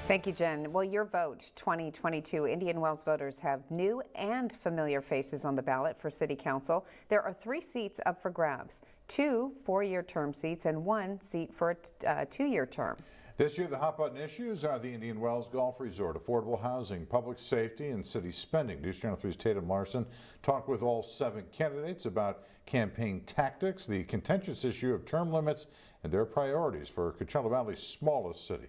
Thank you, Jen. Well, your vote 2022. Indian Wells voters have new and familiar faces on the ballot for City Council. There are 3 seats up for grabs, 2 4-year term seats and 1 seat for a 2-year term. This year, the hot button issues are the Indian Wells Golf Resort, affordable housing, public safety, and city spending. News Channel 3's Tatum Larson talked with all 7 candidates about campaign tactics, the contentious issue of term limits, and their priorities for Coachella Valley's smallest city.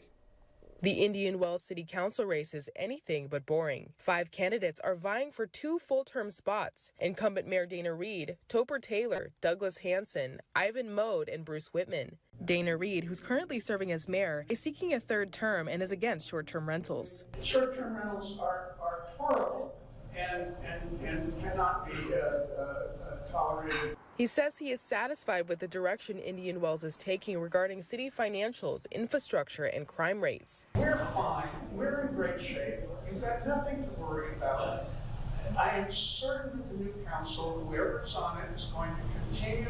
The Indian Wells City Council race is anything but boring. 5 candidates are vying for 2 full-term spots. Incumbent Mayor Dana Reed, Topper Taylor, Douglas Hanson, Ivan Mode, and Bruce Whitman. Dana Reed, who's currently serving as mayor, is seeking a 3rd term and is against short-term rentals. Short-term rentals are horrible and cannot be tolerated. He says he is satisfied with the direction Indian Wells is taking regarding city financials, infrastructure, and crime rates. We're fine. We're in great shape. You've got nothing to worry about. I am certain that the new council, whoever's on it, is going to continue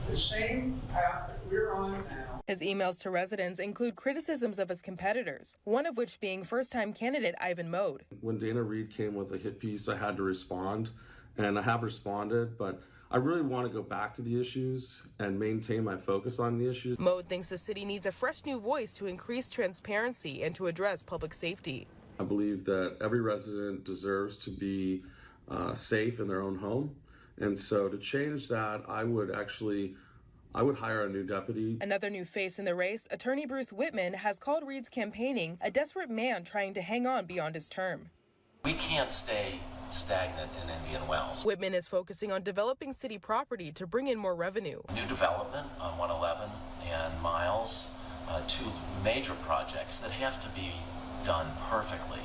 the same path that we're on now. His emails to residents include criticisms of his competitors, one of which being first-time candidate Ivan Mode. When Dana Reed came with a hit piece, I had to respond, and I have responded, but I really want to go back to the issues and maintain my focus on the issues. Mode thinks the city needs a fresh new voice to increase transparency and to address public safety. I believe that every resident deserves to be safe in their own home. And so to change that, I would hire a new deputy. Another new face in the race, attorney Bruce Whitman, has called Reed's campaigning a desperate man trying to hang on beyond his term. We can't stay stagnant in Indian Wells. Whitman is focusing on developing city property to bring in more revenue. New development on 111 and Miles, 2 major projects that have to be done perfectly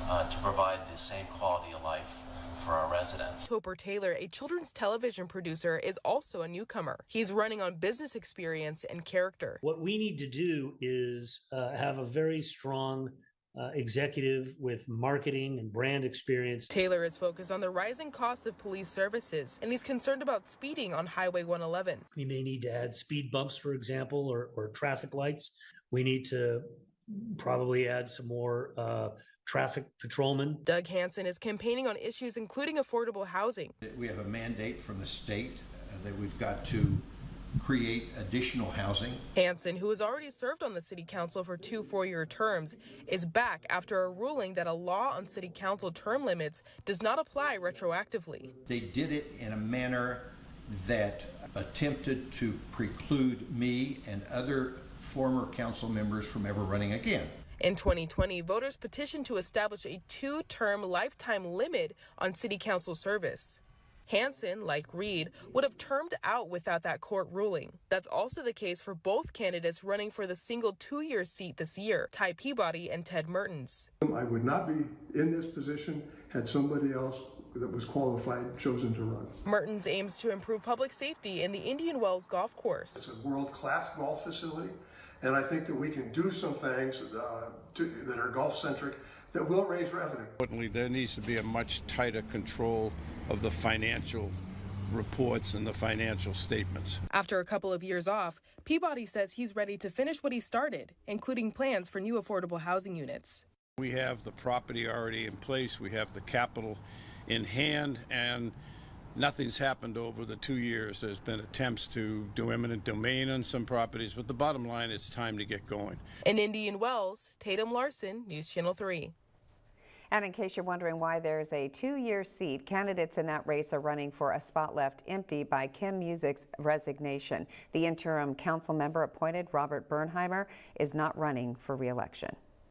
to provide the same quality of life for our residents. Topper Taylor, a children's television producer, is also a newcomer. He's running on business experience and character. What we need to do is have a very strong executive with marketing and brand experience. Taylor is focused on the rising costs of police services, and he's concerned about speeding on Highway 111. We may need to add speed bumps, for example, or traffic lights. We need to probably add some more traffic patrolmen. Doug Hanson is campaigning on issues including affordable housing. We have a mandate from the state that we've got to create additional housing. Hanson, who has already served on the city council for 2 4-year terms, is back after a ruling that a law on city council term limits does not apply retroactively. They did it in a manner that attempted to preclude me and other former council members from ever running again. In 2020, voters petitioned to establish a 2-term lifetime limit on city council service. Hanson, like Reed, would have termed out without that court ruling. That's also the case for both candidates running for the single 2-year seat this year, Ty Peabody and Ted Mertens. I would not be in this position had somebody else that was qualified chosen to run. Mertens aims to improve public safety in the Indian Wells Golf Course. It's a world-class golf facility, and I think that we can do some things that are golf-centric that will raise revenue. Importantly, there needs to be a much tighter control of the financial reports and the financial statements. After a couple of years off, Peabody says he's ready to finish what he started, including plans for new affordable housing units. We have the property already in place, we have the capital in hand, and nothing's happened over the 2 years. There's been attempts to do eminent domain on some properties, but the bottom line, it's time to get going. In Indian Wells, Tatum Larson, News Channel 3. And in case you're wondering why there's a 2-year seat, candidates in that race are running for a spot left empty by Kim Music's resignation. The interim council member appointed, Robert Bernheimer, is not running for re-election.